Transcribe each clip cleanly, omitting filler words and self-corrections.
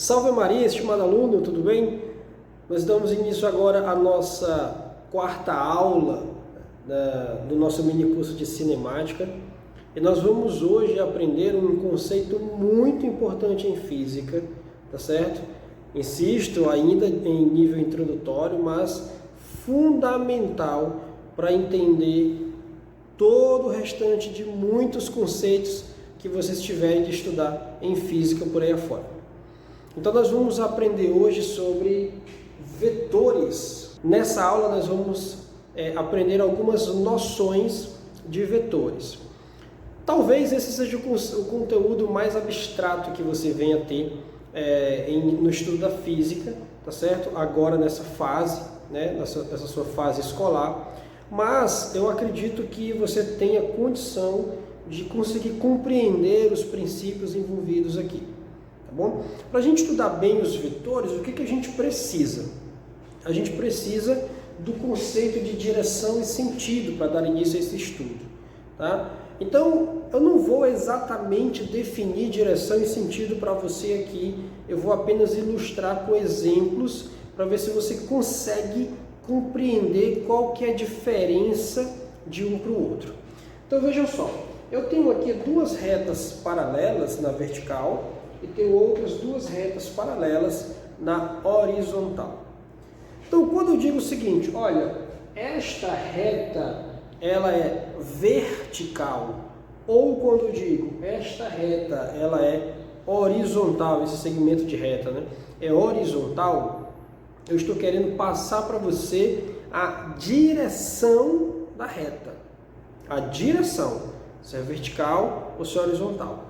Salve Maria, estimado aluno, tudo bem? Nós damos início agora à nossa quarta aula do nosso mini curso de cinemática e nós vamos hoje aprender um conceito muito importante em física, tá certo? Insisto, ainda em nível introdutório, mas fundamental para entender todo o restante de muitos conceitos que vocês tiverem de estudar em física por aí afora. Então nós vamos aprender hoje sobre vetores. Nessa aula nós vamos aprender algumas noções de vetores. Talvez esse seja o conteúdo mais abstrato que você venha a ter no estudo da física, tá certo? Agora nessa fase, nessa sua fase escolar, mas eu acredito que você tenha condição de conseguir compreender os princípios envolvidos aqui. Tá bom? Para a gente estudar bem os vetores, o que a gente precisa? A gente precisa do conceito de direção e sentido para dar início a esse estudo. Tá? Então, eu não vou exatamente definir direção e sentido para você aqui, eu vou apenas ilustrar com exemplos para ver se você consegue compreender qual que é a diferença de um para o outro. Então, vejam só, eu tenho aqui duas retas paralelas na vertical e tenho outras duas retas paralelas na horizontal. Então, quando eu digo o seguinte, olha, esta reta ela é vertical, ou quando eu digo esta reta ela é horizontal, esse segmento de reta, é horizontal, eu estou querendo passar para você a direção da reta, a direção, se é vertical ou se é horizontal.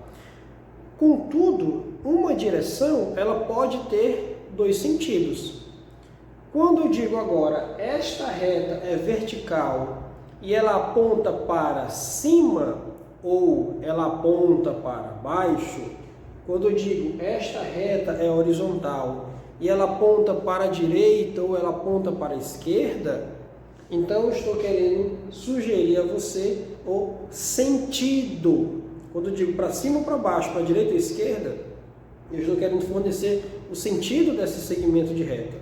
Contudo, uma direção ela pode ter dois sentidos. Quando eu digo agora, esta reta é vertical e ela aponta para cima ou ela aponta para baixo, quando eu digo esta reta é horizontal e ela aponta para a direita ou ela aponta para a esquerda, então eu estou querendo sugerir a você o sentido. Quando eu digo para cima ou para baixo, para a direita ou esquerda, eu estou querendo fornecer o sentido desse segmento de reta.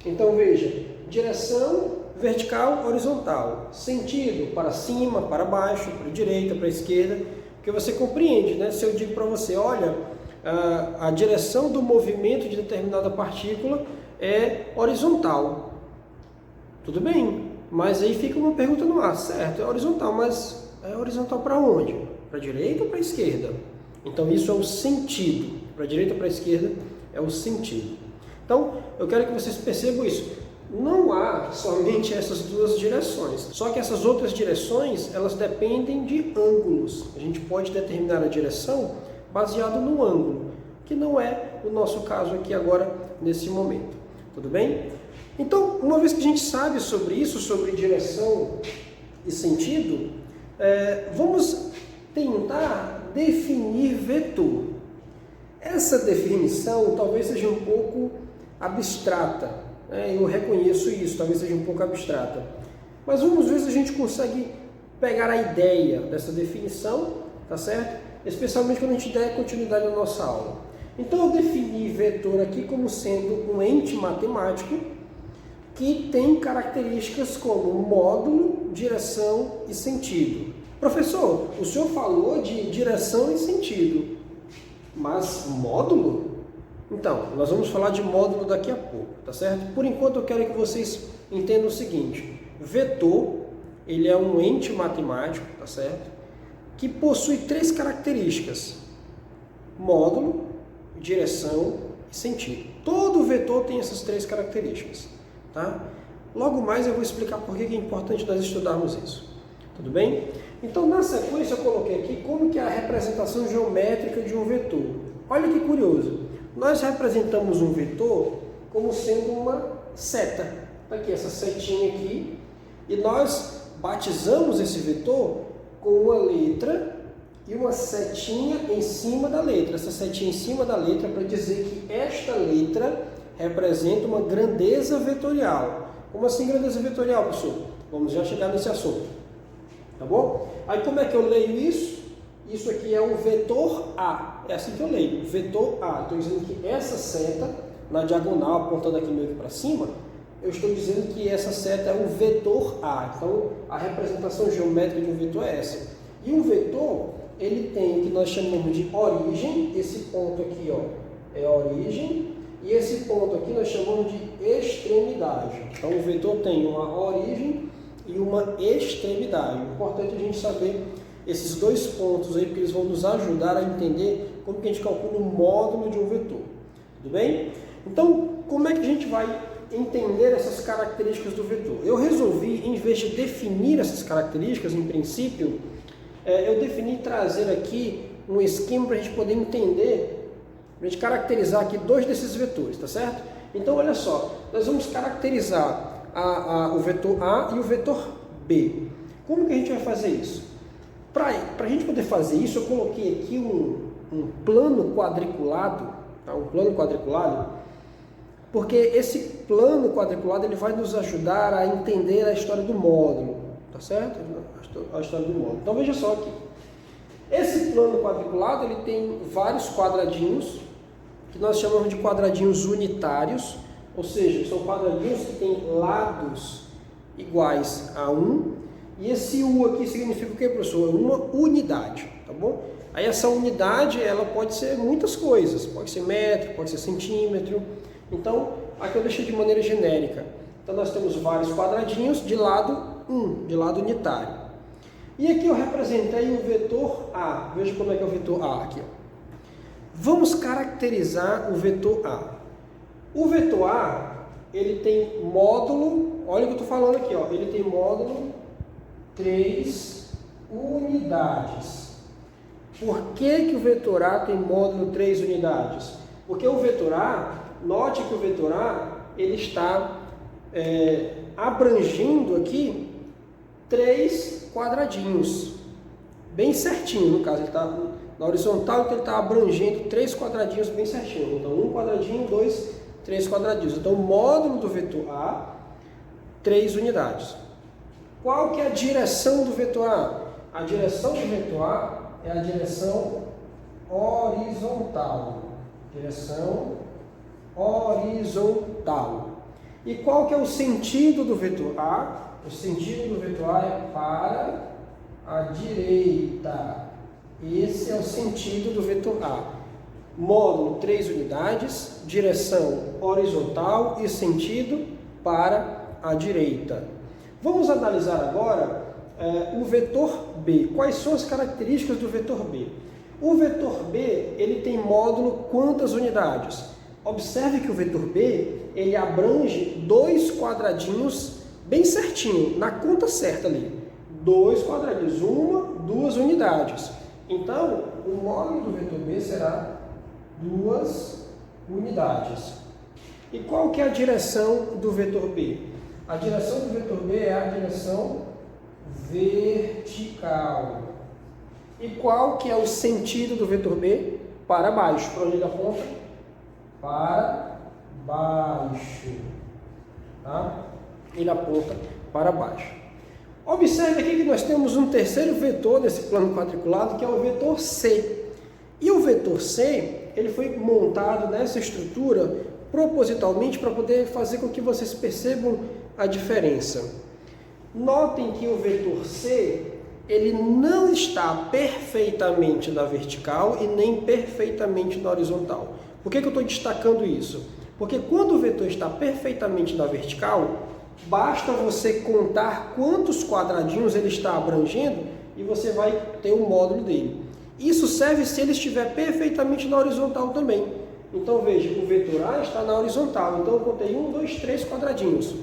Então veja, direção vertical, horizontal, sentido para cima, para baixo, para a direita, para a esquerda, porque você compreende, Se eu digo para você, olha, a direção do movimento de determinada partícula é horizontal. Tudo bem, mas aí fica uma pergunta no ar, certo? É horizontal, mas é horizontal para onde? Para a direita ou para a esquerda? Então isso é o sentido. Para a direita ou para a esquerda é o sentido. Então eu quero que vocês percebam isso. Não há somente essas duas direções. Só que essas outras direções, elas dependem de ângulos. A gente pode determinar a direção baseado no ângulo, que não é o nosso caso aqui agora, nesse momento. Tudo bem? Então, uma vez que a gente sabe sobre isso, sobre direção e sentido, vamos tentar definir vetor. Essa definição talvez seja um pouco abstrata, eu reconheço isso, talvez seja um pouco abstrata, mas vamos ver se a gente consegue pegar a ideia dessa definição, tá certo? Especialmente quando a gente der continuidade na nossa aula. Então eu defini vetor aqui como sendo um ente matemático que tem características como módulo, direção e sentido. Professor, o senhor falou de direção e sentido, mas módulo? Então, nós vamos falar de módulo daqui a pouco, tá certo? Por enquanto eu quero que vocês entendam o seguinte, vetor, ele é um ente matemático, tá certo? Que possui três características, módulo, direção e sentido. Todo vetor tem essas três características, tá? Logo mais eu vou explicar por que é importante nós estudarmos isso. Tudo bem? Então, na sequência, eu coloquei aqui como que é a representação geométrica de um vetor. Olha que curioso. Nós representamos um vetor como sendo uma seta. Aqui, essa setinha aqui. E nós batizamos esse vetor com uma letra e uma setinha em cima da letra. Essa setinha em cima da letra para dizer que esta letra representa uma grandeza vetorial. Como assim grandeza vetorial, professor? Vamos já chegar nesse assunto. Tá bom? Aí como é que eu leio isso? Isso aqui é um vetor A. é assim que eu leio, vetor A. Estou dizendo que essa seta, na diagonal, apontando aqui meio que para cima, eu estou dizendo que essa seta é o vetor A. Então, a representação geométrica de um vetor é essa. E um vetor, ele tem o que nós chamamos de origem, esse ponto aqui, ó, é a origem, e esse ponto aqui nós chamamos de extremidade. Então, o vetor tem uma origem e uma extremidade. É importante a gente saber esses dois pontos aí, porque eles vão nos ajudar a entender como que a gente calcula o módulo de um vetor. Tudo bem? Então, como é que a gente vai entender essas características do vetor? Eu resolvi, em vez de definir essas características, em princípio, eu defini trazer aqui um esquema para a gente poder entender, para a gente caracterizar aqui dois desses vetores, tá certo? Então, olha só, nós vamos caracterizar o vetor A e o vetor B. Como que a gente vai fazer isso? Para a gente poder fazer isso, eu coloquei aqui um plano quadriculado, tá? Um plano quadriculado, porque esse plano quadriculado ele vai nos ajudar a entender a história do módulo, tá certo? A história do módulo. Então veja só aqui, esse plano quadriculado ele tem vários quadradinhos, que nós chamamos de quadradinhos unitários, ou seja, são quadradinhos que têm lados iguais a 1, e esse U aqui significa o que, professor? Uma unidade, tá bom? Aí essa unidade, ela pode ser muitas coisas, pode ser metro, pode ser centímetro. Então, aqui eu deixei de maneira genérica. Então, nós temos vários quadradinhos de lado 1, de lado unitário. E aqui eu representei o vetor A. Veja como é que é o vetor A aqui, ó. Vamos caracterizar o vetor A. O vetor A, ele tem módulo, olha o que eu estou falando aqui, ó, ele tem módulo 3 unidades. Por que o vetor A tem módulo 3 unidades? Porque o vetor A, note que o vetor A, ele está abrangindo aqui 3 quadradinhos, bem certinho, no caso, ele está na horizontal, então ele está abrangendo 3 quadradinhos bem certinho. Então, 1 quadradinho, 2, 3 quadradinhos. Então, o módulo do vetor A, 3 unidades. Qual que é a direção do vetor A? A direção do vetor A é a direção horizontal. Direção horizontal. E qual que é o sentido do vetor A? O sentido do vetor A é para a direita. Esse é o sentido do vetor A. Módulo 3 unidades, direção horizontal e sentido para a direita. Vamos analisar agora o vetor B. Quais são as características do vetor B? O vetor B, ele tem módulo quantas unidades? Observe que o vetor B, ele abrange 2 quadradinhos bem certinho, na conta certa ali. 2 quadradinhos, 1, 2 unidades. Então, o módulo do vetor B será 2 unidades. E qual que é a direção do vetor B? A direção do vetor B é a direção vertical. E qual que é o sentido do vetor B? Para baixo. Para onde ele aponta? Para baixo. Tá? Ele aponta para baixo. Observe aqui que nós temos um terceiro vetor nesse plano quadriculado, que é o vetor C. E o vetor C, ele foi montado nessa estrutura propositalmente para poder fazer com que vocês percebam a diferença. Notem que o vetor C, ele não está perfeitamente na vertical e nem perfeitamente na horizontal. Por que eu estou destacando isso? Porque quando o vetor está perfeitamente na vertical, basta você contar quantos quadradinhos ele está abrangendo e você vai ter o módulo dele. Isso serve se ele estiver perfeitamente na horizontal também. Então veja, o vetor A está na horizontal, então eu contei 1, 2, 3 quadradinhos.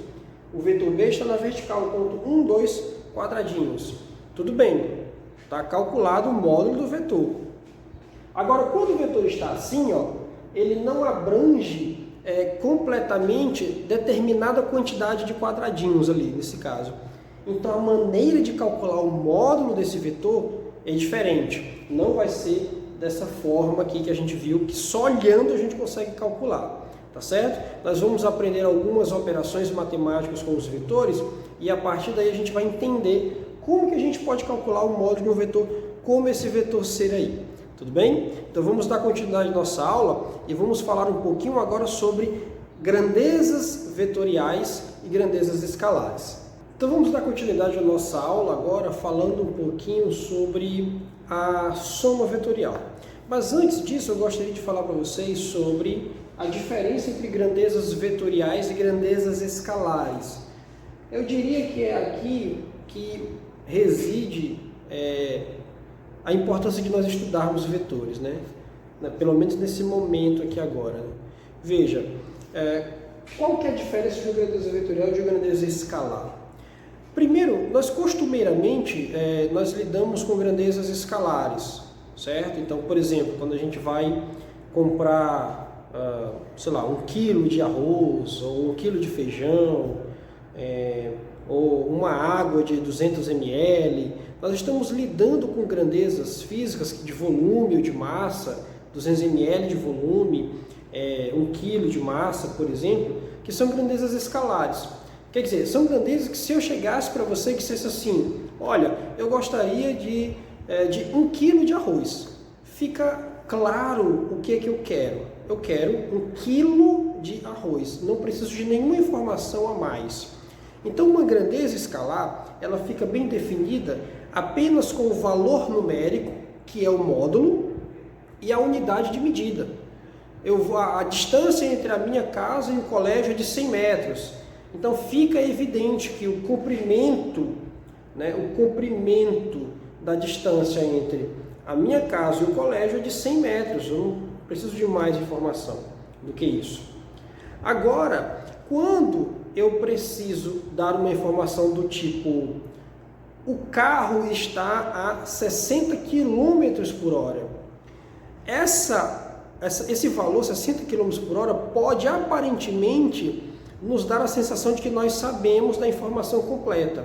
O vetor B está na vertical, eu conto 1, 2 quadradinhos. Tudo bem, está calculado o módulo do vetor. Agora, quando o vetor está assim, ó, ele não abrange completamente determinada quantidade de quadradinhos ali, nesse caso. Então, a maneira de calcular o módulo desse vetor é diferente. Não vai ser dessa forma aqui que a gente viu, que só olhando a gente consegue calcular, tá certo? Nós vamos aprender algumas operações matemáticas com os vetores e a partir daí a gente vai entender como que a gente pode calcular o módulo de um vetor como esse vetor C aí. Tudo bem? Então vamos dar continuidade à nossa aula e vamos falar um pouquinho agora sobre grandezas vetoriais e grandezas escalares. Então vamos dar continuidade à nossa aula agora falando um pouquinho sobre a soma vetorial. Mas antes disso eu gostaria de falar para vocês sobre a diferença entre grandezas vetoriais e grandezas escalares. Eu diria que é aqui que reside a importância de nós estudarmos vetores, né? Pelo menos nesse momento aqui agora. Né? Veja, qual que é a diferença de uma grandeza vetorial e de uma grandeza escalar? Primeiro, nós costumeiramente nós lidamos com grandezas escalares, certo? Então, por exemplo, quando a gente vai comprar, sei lá, 1 quilo de arroz, ou 1 quilo de feijão, ou uma água de 200 ml, nós estamos lidando com grandezas físicas de volume ou de massa, 200 ml de volume, 1 quilo de massa, por exemplo, que são grandezas escalares. Quer dizer, são grandezas que se eu chegasse para você e dissesse assim, olha, eu gostaria de 1 quilo de arroz, fica claro o que é que eu quero. Eu quero 1 quilo de arroz, não preciso de nenhuma informação a mais. Então, uma grandeza escalar, ela fica bem definida apenas com o valor numérico, que é o módulo, e a unidade de medida. A distância entre a minha casa e o colégio é de 100 metros. Então, fica evidente que o comprimento, né, o comprimento da distância entre a minha casa e o colégio é de 100 metros. Eu não preciso de mais informação do que isso. Agora, quando eu preciso dar uma informação do tipo, o carro está a 60 km por hora. Esse valor, 60 km por hora, pode aparentemente nos dar a sensação de que nós sabemos da informação completa.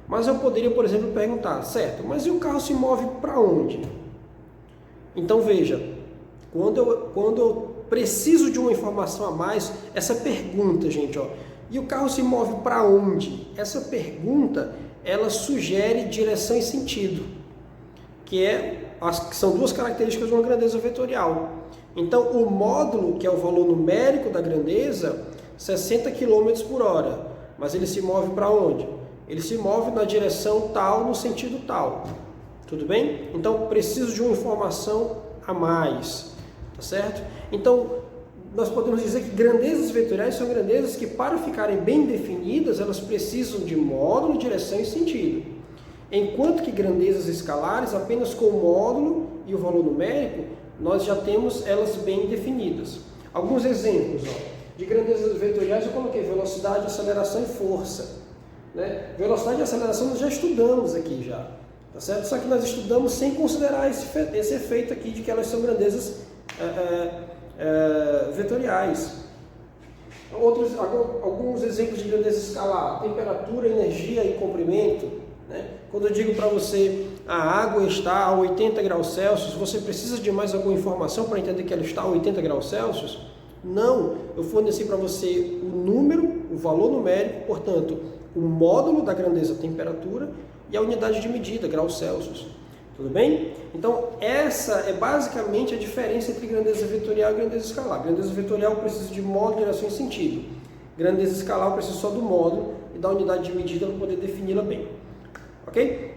Mas eu poderia, por exemplo, perguntar, certo, mas e o carro se move para onde? Então veja, quando eu preciso de uma informação a mais, essa pergunta, gente, e o carro se move para onde? Essa pergunta, ela sugere direção e sentido, que são duas características de uma grandeza vetorial. Então, o módulo, que é o valor numérico da grandeza, 60 km por hora, mas ele se move para onde? Ele se move na direção tal, no sentido tal. Tudo bem? Então, preciso de uma informação a mais, tá certo? Então, nós podemos dizer que grandezas vetoriais são grandezas que, para ficarem bem definidas, elas precisam de módulo, direção e sentido. Enquanto que grandezas escalares, apenas com o módulo e o valor numérico, nós já temos elas bem definidas. Alguns exemplos de grandezas vetoriais eu coloquei velocidade, aceleração e força. Né? Velocidade e aceleração nós já estudamos aqui já, tá certo? Só que nós estudamos sem considerar esse efeito aqui de que elas são grandezas vetoriais. Alguns exemplos de grandeza escalar: temperatura, energia e comprimento. Né? Quando eu digo para você a água está a 80 graus Celsius, você precisa de mais alguma informação para entender que ela está a 80 graus Celsius? Não, eu forneci para você o número, o valor numérico, portanto, o módulo da grandeza temperatura e a unidade de medida, graus Celsius. Tudo bem? Então, essa é basicamente a diferença entre grandeza vetorial e grandeza escalar. Grandeza vetorial eu preciso de módulo, direção e sentido. Grandeza escalar eu preciso só do módulo e da unidade de medida para poder defini-la bem. Ok?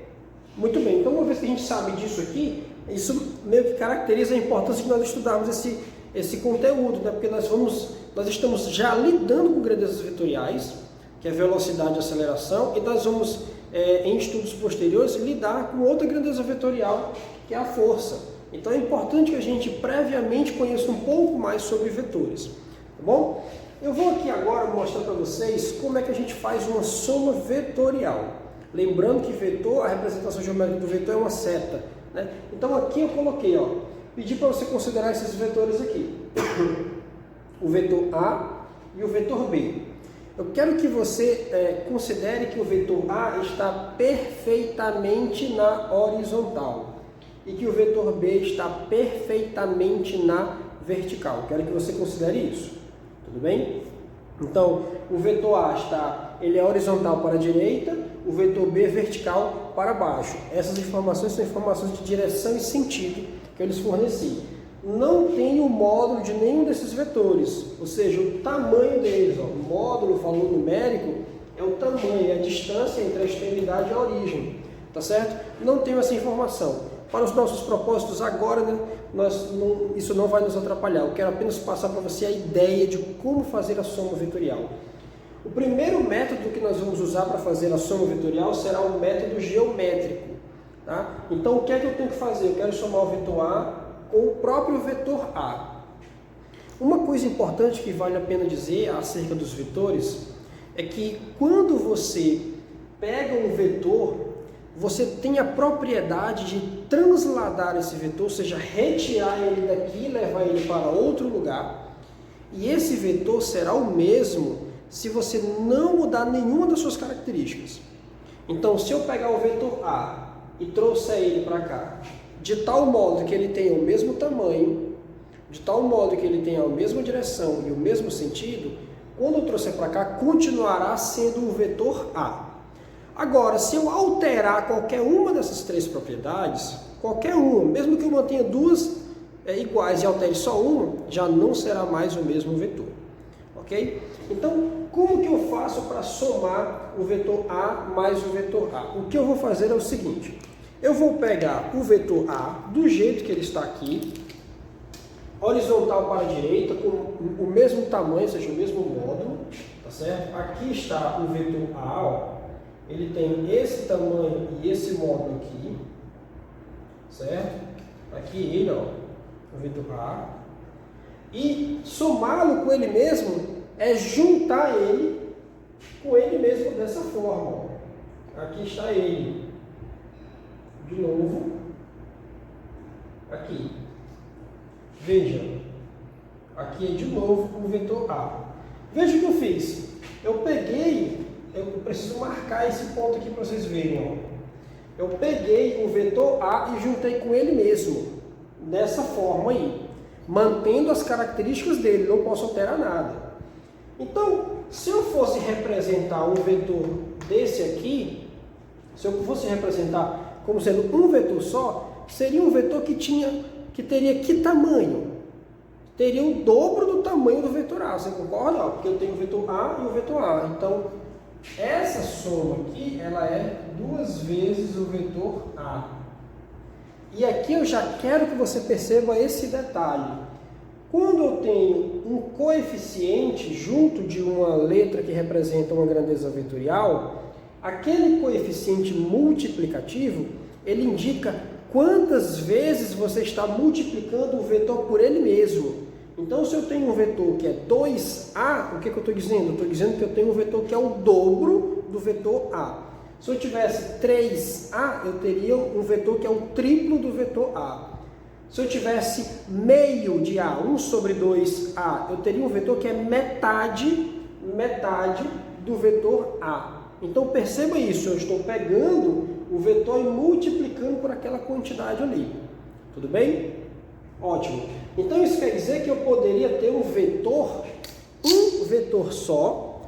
Muito bem. Então, uma vez que a gente sabe disso aqui, isso meio que caracteriza a importância de nós estudarmos esse conteúdo, né? Porque nós estamos já lidando com grandezas vetoriais, que é velocidade e aceleração, e nós vamos, em estudos posteriores, lidar com outra grandeza vetorial, que é a força. Então é importante que a gente previamente conheça um pouco mais sobre vetores, tá bom? Eu vou aqui agora mostrar para vocês como é que a gente faz uma soma vetorial. Lembrando que vetor, a representação geométrica do vetor é uma seta, né? Então aqui eu coloquei, pedi para você considerar esses vetores aqui. O vetor A e o vetor B. Eu quero que você considere que o vetor A está perfeitamente na horizontal e que o vetor B está perfeitamente na vertical. Quero que você considere isso. Tudo bem? Então, o vetor A ele é horizontal para a direita, o vetor B vertical para baixo. Essas informações são informações de direção e sentido que eu lhes forneci. Não tem o módulo de nenhum desses vetores, ou seja, o tamanho deles. Ó. O módulo, o valor numérico, é o tamanho, é a distância entre a extremidade e a origem, tá certo? Não tenho essa informação. Para os nossos propósitos agora, né, isso não vai nos atrapalhar. Eu quero apenas passar para você a ideia de como fazer a soma vetorial. O primeiro método que nós vamos usar para fazer a soma vetorial será o método geométrico. Tá? Então, o que é que eu tenho que fazer? Eu quero somar o vetor A com o próprio vetor A. Uma coisa importante que vale a pena dizer acerca dos vetores é que quando você pega um vetor, você tem a propriedade de transladar esse vetor, ou seja, retirar ele daqui e levar ele para outro lugar. E esse vetor será o mesmo se você não mudar nenhuma das suas características. Então, se eu pegar o vetor A e trouxer ele para cá, de tal modo que ele tenha o mesmo tamanho, de tal modo que ele tenha a mesma direção e o mesmo sentido, quando eu trouxer para cá, continuará sendo o vetor A. Agora, se eu alterar qualquer uma dessas três propriedades, qualquer uma, mesmo que eu mantenha duas iguais e altere só uma, já não será mais o mesmo vetor. Ok? Então, como que eu faço para somar o vetor A mais o vetor A? O que eu vou fazer é o seguinte. Eu vou pegar o vetor A do jeito que ele está aqui, horizontal para a direita, com o mesmo tamanho, ou seja, o mesmo módulo, tá certo? Aqui está o vetor A, ó. Ele tem esse tamanho e esse módulo aqui, certo? Aqui ele, ó, o vetor A. E somá-lo com ele mesmo é juntar ele com ele mesmo dessa forma, ó. Aqui está ele. De novo, aqui. Veja, aqui é de novo o vetor A. Veja o que eu fiz. Eu peguei, eu preciso marcar esse ponto aqui para vocês verem. Ó. Eu peguei o vetor A e juntei com ele mesmo, dessa forma aí, mantendo as características dele, não posso alterar nada. Então, se eu fosse representar um vetor desse aqui, se eu fosse representar como sendo um vetor só, seria um vetor que teria que tamanho? Teria o dobro do tamanho do vetor A, você concorda? Porque eu tenho o vetor A e o vetor A. Então, essa soma aqui, ela é 2 vezes o vetor A. E aqui eu já quero que você perceba esse detalhe. Quando eu tenho um coeficiente junto de uma letra que representa uma grandeza vetorial, aquele coeficiente multiplicativo, ele indica quantas vezes você está multiplicando o vetor por ele mesmo. Então, se eu tenho um vetor que é 2A, o que eu estou dizendo? Eu estou dizendo que eu tenho um vetor que é o dobro do vetor A. Se eu tivesse 3A, eu teria um vetor que é o triplo do vetor A. Se eu tivesse meio de A, 1 sobre 2A, eu teria um vetor que é metade do vetor A. Então perceba isso, eu estou pegando o vetor e multiplicando por aquela quantidade ali. Tudo bem? Ótimo. Então isso quer dizer que eu poderia ter um vetor só,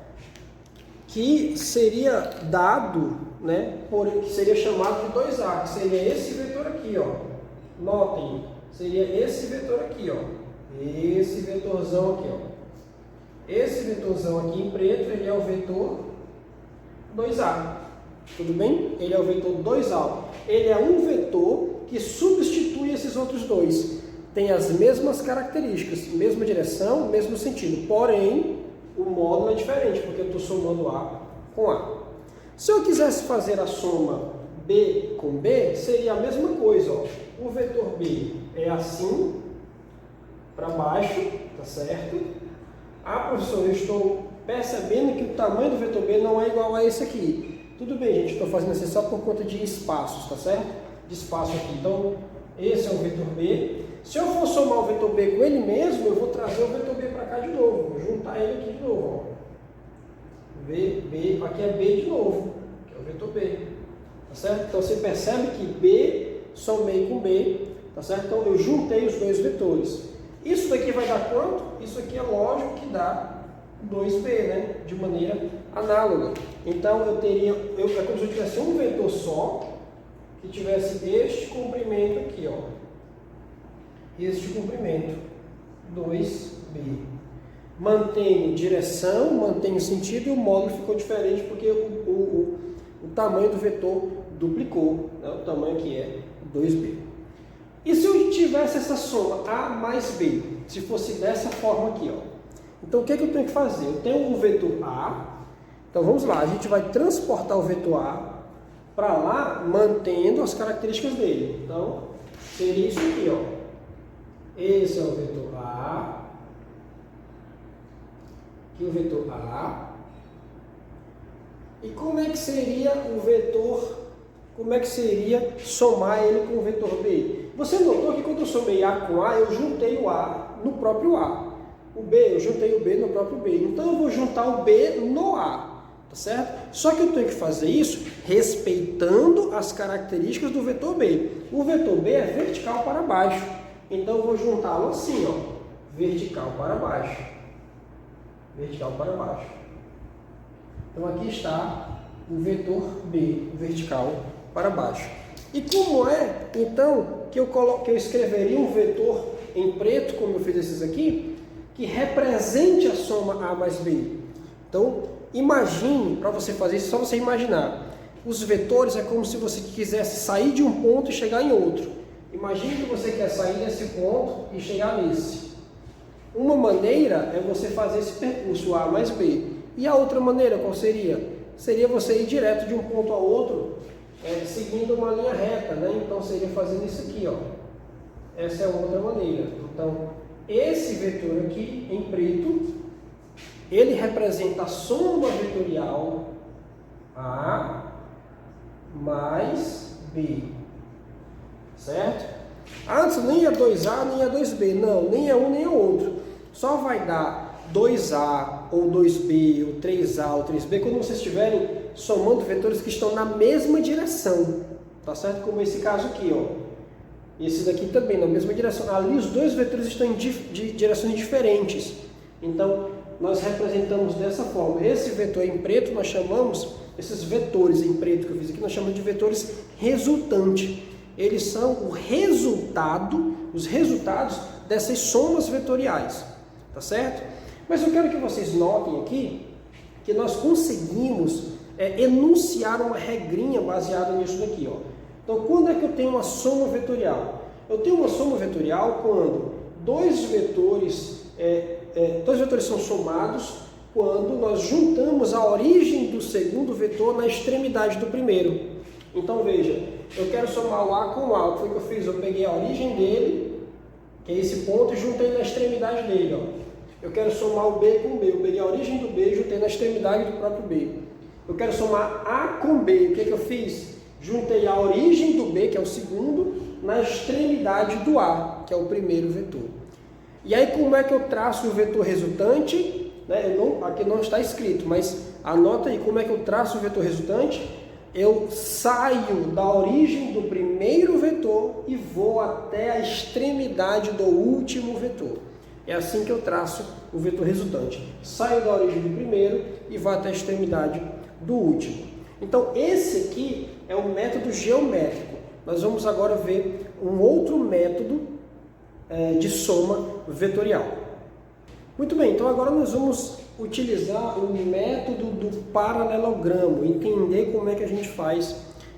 que seria dado, né, que seria chamado de 2A, que seria esse vetor aqui, ó. Notem, seria esse vetor aqui, ó. Esse vetorzão aqui, ó. Esse vetorzão aqui em preto, ele é o vetor 2A. Tudo bem? Ele é o vetor 2A. Ele é um vetor que substitui esses outros dois. Tem as mesmas características, mesma direção, mesmo sentido. Porém, o módulo é diferente, porque eu estou somando A com A. Se eu quisesse fazer a soma B com B, seria a mesma coisa, ó. O vetor B é assim, para baixo, tá certo? Ah, professor, eu estou percebendo que o tamanho do vetor B não é igual a esse aqui. Tudo bem, gente, estou fazendo isso só por conta de espaços, tá certo? De espaço aqui. Então, esse é o vetor B. Se eu for somar o vetor B com ele mesmo, eu vou trazer o vetor B para cá de novo. Vou juntar ele aqui de novo, ó. B, aqui é B de novo, que é o vetor B. Tá certo? Então, você percebe que B somei com B, tá certo? Então, eu juntei os dois vetores. Isso daqui vai dar quanto? Isso aqui é lógico que dá 2B, né? De maneira análoga. Então, é como se eu tivesse um vetor só, que tivesse este comprimento aqui, ó. este comprimento, 2b. Mantenho direção, mantenho sentido e o módulo ficou diferente porque o tamanho do vetor duplicou, né? O tamanho aqui é 2b. E se eu tivesse essa soma a mais b, se fosse dessa forma aqui, ó, então o que eu tenho que fazer? Eu tenho o vetor a, então vamos lá, a gente vai transportar o vetor a para lá, mantendo as características dele. Então, seria isso aqui, ó. Esse é o vetor a, aqui o vetor a. E como é que seria o vetor, como é que seria somar ele com o vetor b? Você notou que quando eu somei a com a, eu juntei o a no próprio a. O b, eu juntei o b no próprio b. Então eu vou juntar o b no a, tá certo? Só que eu tenho que fazer isso respeitando as características do vetor b. O vetor b é vertical para baixo. Então eu vou juntá-lo assim, ó, vertical para baixo. Vertical para baixo. Então aqui está o vetor b, vertical para baixo. E como é, então, que eu escreveria um vetor em preto, como eu fiz esses aqui, que represente a soma a mais b? Então, imagine, para você fazer isso, é só você imaginar. Os vetores é como se você quisesse sair de um ponto e chegar em outro. Imagine que você quer sair desse ponto e chegar nesse. Uma maneira é você fazer esse percurso A mais B. E a outra maneira qual seria? Seria você ir direto de um ponto ao outro, seguindo uma linha reta, né? Então seria fazendo isso aqui, ó. Essa é outra maneira. Então, esse vetor aqui em preto, ele representa a soma vetorial A mais B. Certo? Antes nem é 2A nem é 2B, não, nem é um nem é outro. Só vai dar 2A ou 2B ou 3A ou 3B quando vocês estiverem somando vetores que estão na mesma direção. Tá certo? Como esse caso aqui, ó. Esse daqui também na mesma direção. Ali os dois vetores estão em direções diferentes. Então, nós representamos dessa forma. Esse vetor em preto nós chamamos, esses vetores em preto que eu fiz aqui, nós chamamos de vetores resultante. Eles são o resultado, os resultados dessas somas vetoriais, tá certo? Mas eu quero que vocês notem aqui que nós conseguimos enunciar uma regrinha baseada nisso daqui, ó. Então, quando é que eu tenho uma soma vetorial? Eu tenho uma soma vetorial quando dois vetores são somados quando nós juntamos a origem do segundo vetor na extremidade do primeiro. Então veja, eu quero somar o A com o A. O que foi que eu fiz? Eu peguei a origem dele, que é esse ponto, e juntei na extremidade dele, ó. Eu quero somar o B com o B. Eu peguei a origem do B e juntei na extremidade do próprio B. Eu quero somar A com B. O que eu fiz? Juntei a origem do B, que é o segundo, na extremidade do A, que é o primeiro vetor. E aí como é que eu traço o vetor resultante? Aqui não está escrito, mas anota aí como é que eu traço o vetor resultante. Eu saio da origem do primeiro vetor e vou até a extremidade do último vetor. É assim que eu traço o vetor resultante. Saio da origem do primeiro e vou até a extremidade do último. Então, esse aqui é o método geométrico. Nós vamos agora ver um outro método de soma vetorial. Muito bem, então agora nós vamos utilizar o método do paralelogramo, entender como é que a gente faz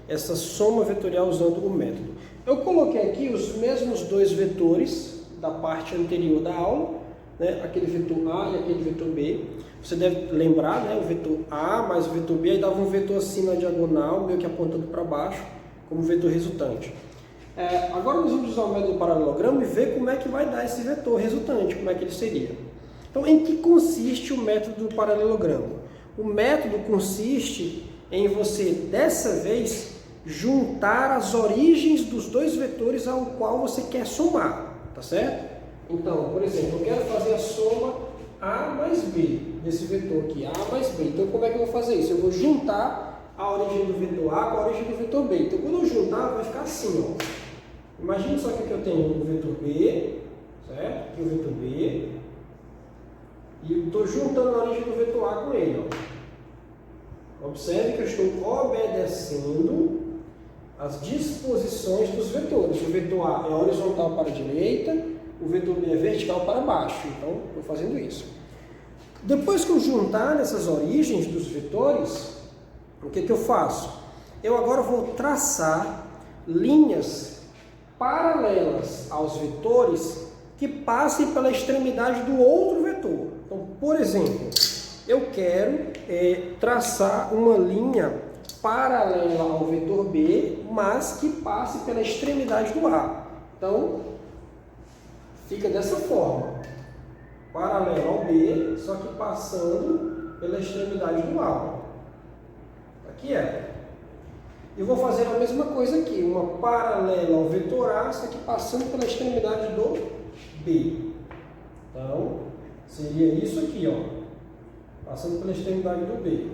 essa soma vetorial usando o método. Eu coloquei aqui os mesmos dois vetores da parte anterior da aula, né? Aquele vetor A e aquele vetor B. Você deve lembrar, né? O vetor A mais o vetor B, aí dava um vetor assim na diagonal, meio que apontando para baixo, como vetor resultante. Agora nós vamos usar o método do paralelogramo e ver como é que vai dar esse vetor resultante, como é que ele seria. Então, em que consiste o método do paralelogramo? O método consiste em você, dessa vez, juntar as origens dos dois vetores ao qual você quer somar, tá certo? Então, por exemplo, eu quero fazer a soma A mais B, desse vetor aqui, A mais B. Então, como é que eu vou fazer isso? Eu vou juntar a origem do vetor A com a origem do vetor B. Então, quando eu juntar, vai ficar assim, ó. Imagina só que aqui eu tenho o vetor B, certo? Aqui o vetor B. E eu estou juntando a origem do vetor A com ele, ó. Observe que eu estou obedecendo as disposições dos vetores. O vetor A é horizontal para a direita, o vetor B é vertical para baixo. Então, estou fazendo isso. Depois que eu juntar essas origens dos vetores, o que eu faço? Eu agora vou traçar linhas paralelas aos vetores que passem pela extremidade do outro vetor. Então, por exemplo, eu quero traçar uma linha paralela ao vetor B, mas que passe pela extremidade do A. Então, fica dessa forma, paralelo ao B, só que passando pela extremidade do A. Aqui é. Eu vou fazer a mesma coisa aqui, uma paralela ao vetor A, só que passando pela extremidade do B. Então, seria isso aqui, ó, passando pela extremidade do B.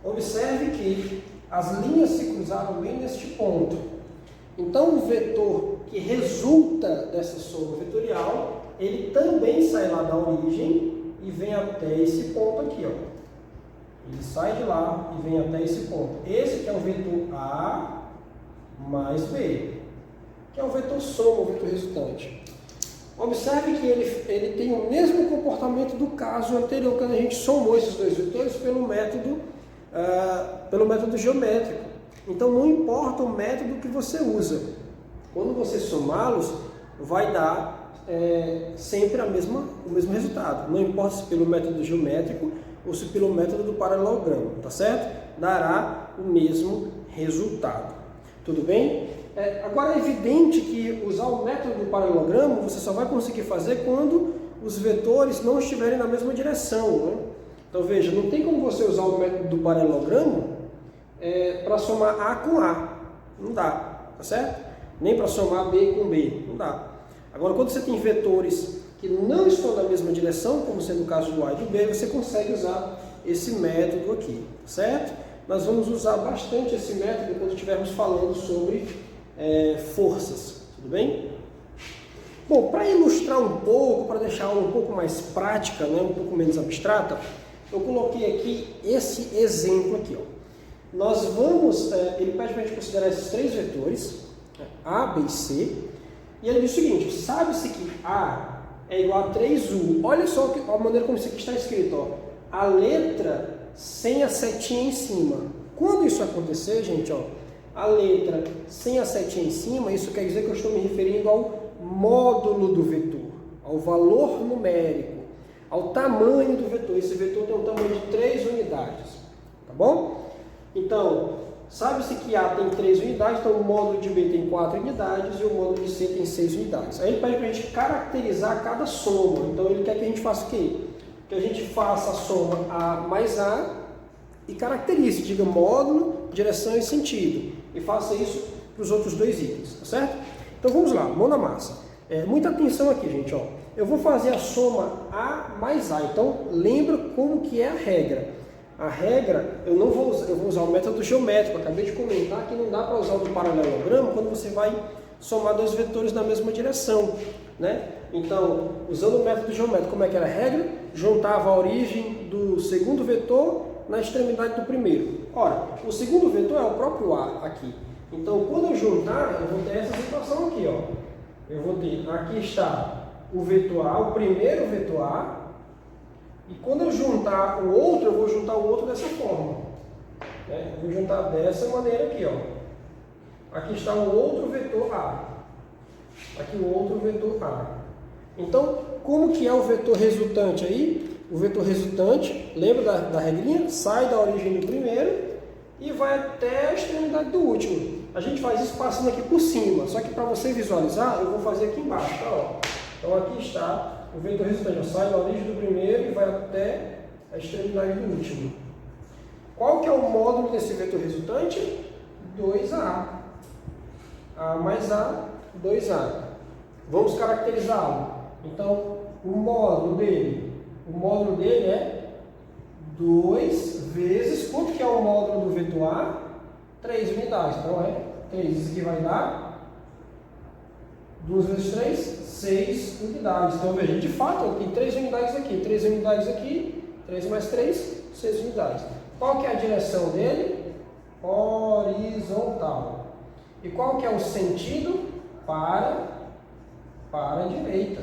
Observe que as linhas se cruzaram bem neste ponto. Então, o vetor que resulta dessa soma vetorial, ele também sai lá da origem e vem até esse ponto aqui, ó. Ele sai de lá e vem até esse ponto. Esse que é o vetor A mais B, que é o vetor soma, o vetor resultante. Observe que ele tem o mesmo comportamento do caso anterior, quando a gente somou esses dois vetores pelo método geométrico. Então, não importa o método que você usa. Quando você somá-los, vai dar sempre o mesmo resultado. Não importa se pelo método geométrico ou se pelo método do paralelogramo, tá certo? Dará o mesmo resultado. Tudo bem? Agora é evidente que usar o método do paralelogramo você só vai conseguir fazer quando os vetores não estiverem na mesma direção, né? Então veja, não tem como você usar o método do paralelogramo para somar A com A. Não dá, tá certo? Nem para somar B com B, não dá. Agora, quando você tem vetores que não estão na mesma direção, como sendo o caso do A e do B, você consegue usar esse método aqui, certo? Nós vamos usar bastante esse método quando estivermos falando sobre forças, tudo bem? Bom, para ilustrar um pouco, para deixar a aula um pouco mais prática, né, um pouco menos abstrata, eu coloquei aqui esse exemplo aqui, ó. Nós vamos, ele pede para a gente considerar esses três vetores, A, B e C, e ele diz o seguinte: sabe-se que A é igual a 3U. Olha só a maneira como isso aqui está escrito, ó. A letra sem a setinha em cima. Quando isso acontecer, gente, ó, a letra sem a setinha em cima, isso quer dizer que eu estou me referindo ao módulo do vetor, ao valor numérico, ao tamanho do vetor. Esse vetor tem um tamanho de 3 unidades, tá bom? Então, sabe-se que A tem 3 unidades, então o módulo de B tem 4 unidades e o módulo de C tem 6 unidades. Aí ele pede para a gente caracterizar cada soma. Então ele quer que a gente faça o quê? Que a gente faça a soma A mais A e caracterize, diga módulo, direção e sentido. E faça isso para os outros dois itens, tá certo? Então vamos lá, mão na massa. Muita atenção aqui, gente, ó. Eu vou fazer a soma A mais A. Então lembra como que é a regra. A regra, eu vou usar o método geométrico. Acabei de comentar que não dá para usar o do paralelogramo quando você vai somar dois vetores na mesma direção, né? Então, usando o método geométrico, como é que era a regra? Juntava a origem do segundo vetor na extremidade do primeiro. Ora, o segundo vetor é o próprio A aqui. Então, quando eu juntar, eu vou ter essa situação aqui, ó. Eu vou ter, aqui está o vetor A, o primeiro vetor A. E quando eu juntar o outro, eu vou juntar o outro dessa forma. Eu vou juntar dessa maneira aqui, ó. Aqui está o outro vetor A. Aqui o outro vetor A. Então, como que é o vetor resultante aí? O vetor resultante, lembra da regrinha? Sai da origem do primeiro e vai até a extremidade do último. A gente faz isso passando aqui por cima. Só que para você visualizar, eu vou fazer aqui embaixo, tá? Ó. Então aqui está o vetor resultante, sai da origem do primeiro e vai até a extremidade do último. Qual que é o módulo desse vetor resultante? 2A. A mais A, 2A. Vamos caracterizá-lo. Então, o módulo dele é 2 vezes, quanto que é o módulo do vetor A? 3 unidades. Então é 3. Isso aqui vai dar 2 vezes 3, 6 unidades. Então veja, de fato, tem 3 unidades aqui, 3 unidades aqui, 3 mais 3, 6 unidades. Qual que é a direção dele? Horizontal. E qual que é o sentido? Para para a direita.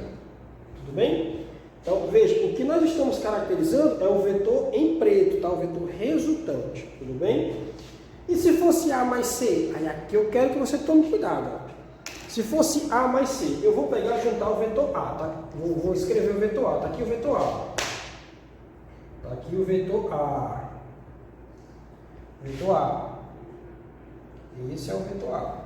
Tudo bem? Então, veja, o que nós estamos caracterizando é o vetor em preto, tá? O vetor resultante. Tudo bem? E se fosse A mais C? Aí aqui eu quero que você tome cuidado. Ó. Se fosse A mais C, eu vou pegar e juntar o vetor A, tá? Vou escrever o vetor A. Tá aqui o vetor A. Tá aqui o vetor A. Vetor A. Esse é o vetor A.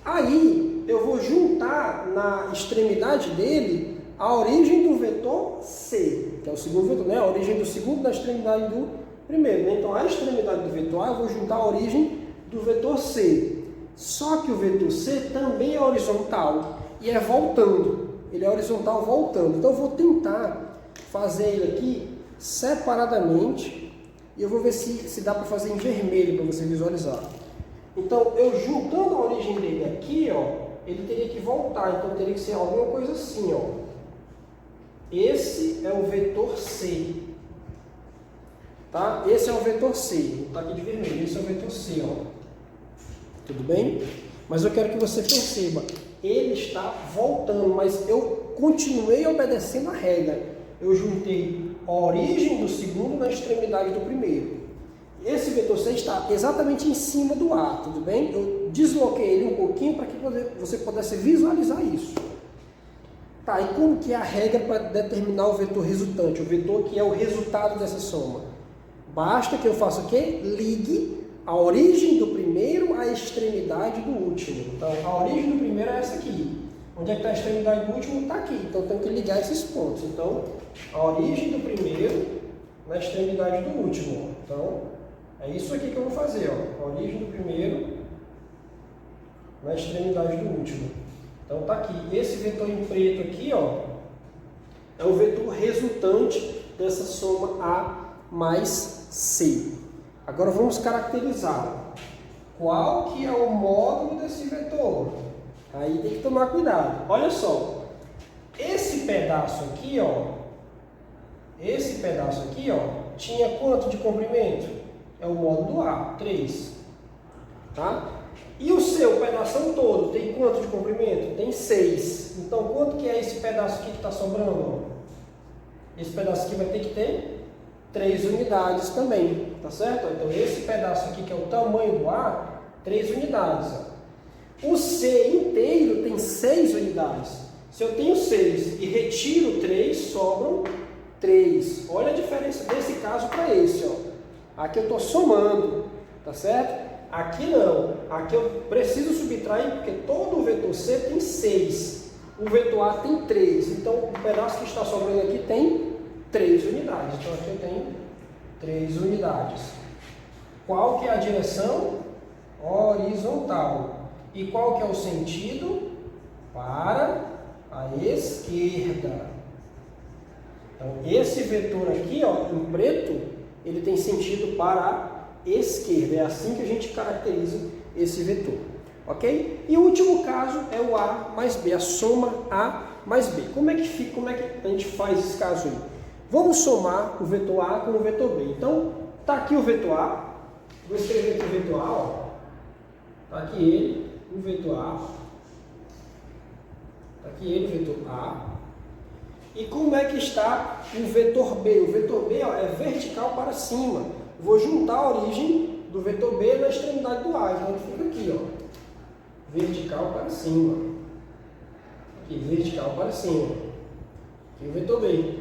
Aí, eu vou juntar na extremidade dele a origem do vetor C, que é o segundo vetor, né? A origem do segundo na extremidade do primeiro, né? Então, a extremidade do vetor A, eu vou juntar a origem do vetor C. Só que o vetor C também é horizontal e é voltando. Ele é horizontal voltando. Então, eu vou tentar fazer ele aqui separadamente e eu vou ver se dá para fazer em vermelho para você visualizar. Então, eu juntando a origem dele aqui, ó, ele teria que voltar. Então, teria que ser alguma coisa assim, ó. Esse é o vetor C. Tá? Esse é o vetor C. Está aqui de vermelho. Esse é o vetor C, ó. Tudo bem? Mas eu quero que você perceba. Ele está voltando, mas eu continuei obedecendo a regra. Eu juntei a origem do segundo na extremidade do primeiro. Esse vetor C está exatamente em cima do A, tudo bem? Eu desloquei ele um pouquinho para que você pudesse visualizar isso. Tá, e como que é a regra para determinar o vetor resultante? O vetor que é o resultado dessa soma? Basta que eu faça o quê? Ligue a origem do primeiro à extremidade do último. Então, a origem do primeiro é essa aqui. Onde é que está a extremidade do último? Está aqui. Então, eu tenho que ligar esses pontos. Então, a origem do primeiro na extremidade do último. Então, é isso aqui que eu vou fazer, ó. A origem do primeiro na extremidade do último. Então tá aqui. Esse vetor em preto aqui, ó, é o vetor resultante dessa soma A mais C. Agora vamos caracterizar. Qual que é o módulo desse vetor? Aí tem que tomar cuidado. Olha só. Esse pedaço aqui, ó, tinha quanto de comprimento? É o módulo A, 3. Tá? E o seu pedaço todo tem quanto de comprimento? Tem 6. Então, quanto que é esse pedaço aqui que está sobrando? Esse pedaço aqui vai ter que ter 3 unidades também, tá certo? Então, esse pedaço aqui, que é o tamanho do A, 3 unidades. Ó. O C inteiro tem 6 unidades. Se eu tenho 6 e retiro 3, sobram 3. Olha a diferença desse caso para esse, ó. Aqui eu estou somando, tá certo? Aqui não. Aqui eu preciso subtrair porque todo o vetor C tem 6. O vetor A tem 3. Então, o pedaço que está sobrando aqui tem 3 unidades. Então, aqui eu tenho 3 unidades. Qual que é a direção? Horizontal. E qual que é o sentido? Para a esquerda. Então, esse vetor aqui, ó, em preto, ele tem sentido para a esquerda. É assim que a gente caracteriza esse vetor. Ok? E o último caso é o A mais B, a soma A mais B. Como é que fica? Como é que a gente faz esse caso aí? Vamos somar o vetor A com o vetor B. Então, está aqui o vetor A. Vou escrever aqui o vetor A. Está aqui ele, o vetor A. Está aqui ele, o vetor A. E como é que está o vetor B? O vetor B, ó, é vertical para cima. Vou juntar a origem do vetor B na extremidade do A. Então, fica aqui, ó. Vertical para cima. Aqui, vertical para cima. Aqui o vetor B.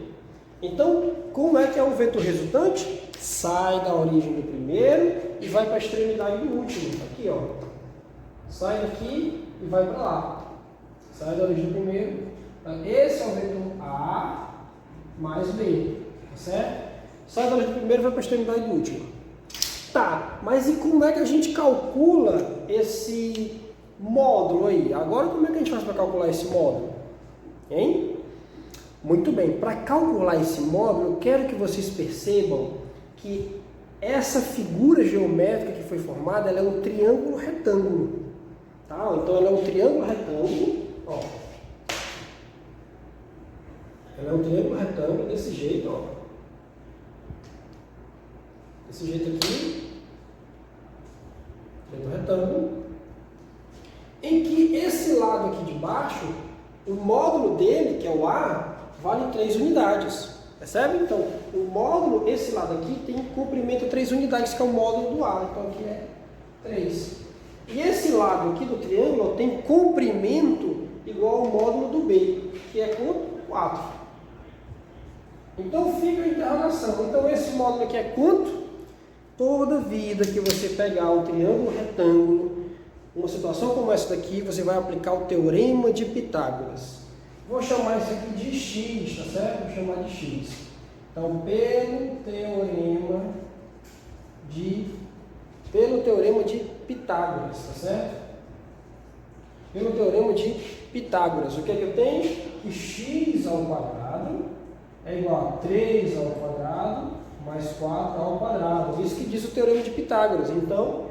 Então, como é que é o vetor resultante? Sai da origem do primeiro e vai para a extremidade do último. Aqui, ó. Sai daqui e vai para lá. Sai da origem do primeiro. Esse é o vetor A mais B, tá certo? Sai da origem do primeiro e vai para a extremidade do último. Tá, mas e como é que a gente calcula esse módulo aí? Agora como é que a gente faz para calcular esse módulo? Hein? Muito bem, para calcular esse módulo, eu quero que vocês percebam que essa figura geométrica que foi formada, ela é um triângulo retângulo. Tá? Então ela é um triângulo retângulo, ó. Ela é um triângulo retângulo desse jeito, ó. Desse jeito aqui. Triângulo retângulo. Em que esse lado aqui de baixo o módulo dele, que é o A, vale 3 unidades. Percebe? Então, o módulo, esse lado aqui, tem comprimento 3 unidades, que é o módulo do A. Então, aqui é 3. E esse lado aqui do triângulo tem comprimento igual ao módulo do B, que é quanto? 4. Então, fica a interrogação. Então, esse módulo aqui é quanto? Toda vida que você pegar um triângulo retângulo, uma situação como essa daqui, você vai aplicar o Teorema de Pitágoras. Vou chamar isso aqui de X, tá certo? Vou chamar de X. Então, pelo Teorema de Pitágoras, tá certo? Pelo Teorema de Pitágoras. O que é que eu tenho? Que x ao quadrado é igual a 3 ao quadrado mais 4 ao quadrado. Isso que diz o Teorema de Pitágoras. Então,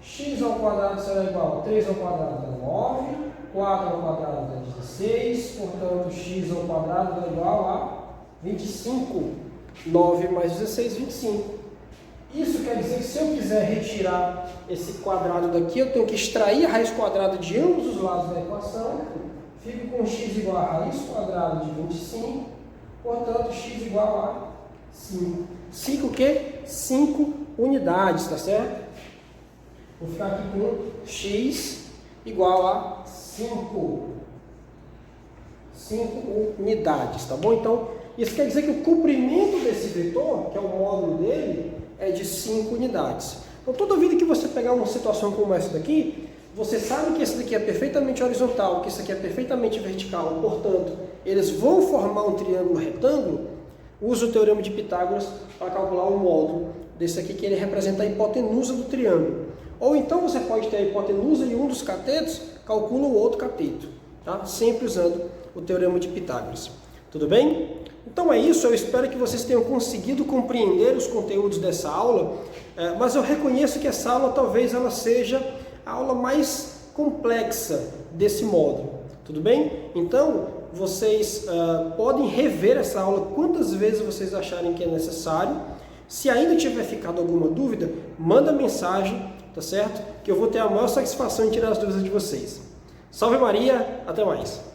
x ao quadrado será igual a 3 ao quadrado dá 9, 4 ao quadrado dá 16, portanto, x ao quadrado dá igual a 25. 9 mais 16, 25. Isso quer dizer que se eu quiser retirar esse quadrado daqui, eu tenho que extrair a raiz quadrada de ambos os lados da equação. Fico com x igual a raiz quadrada de 25, portanto, x igual a 5. 5 o quê? 5 unidades, tá certo? Vou ficar aqui com x igual a 5 unidades, tá bom? Então, isso quer dizer que o comprimento desse vetor, que é o módulo dele, é de 5 unidades. Então, toda vida que você pegar uma situação como essa daqui, você sabe que esse daqui é perfeitamente horizontal, que esse aqui é perfeitamente vertical, portanto, eles vão formar um triângulo retângulo. Usa o Teorema de Pitágoras para calcular o módulo desse aqui, que ele representa a hipotenusa do triângulo. Ou então você pode ter a hipotenusa e um dos catetos, calcula o outro cateto, tá? Sempre usando o Teorema de Pitágoras. Tudo bem? Então é isso, eu espero que vocês tenham conseguido compreender os conteúdos dessa aula, mas eu reconheço que essa aula talvez ela seja a aula mais complexa desse módulo, tudo bem? Então, vocês podem rever essa aula quantas vezes vocês acharem que é necessário. Se ainda tiver ficado alguma dúvida, manda mensagem, tá certo? Que eu vou ter a maior satisfação em tirar as dúvidas de vocês. Salve Maria, até mais!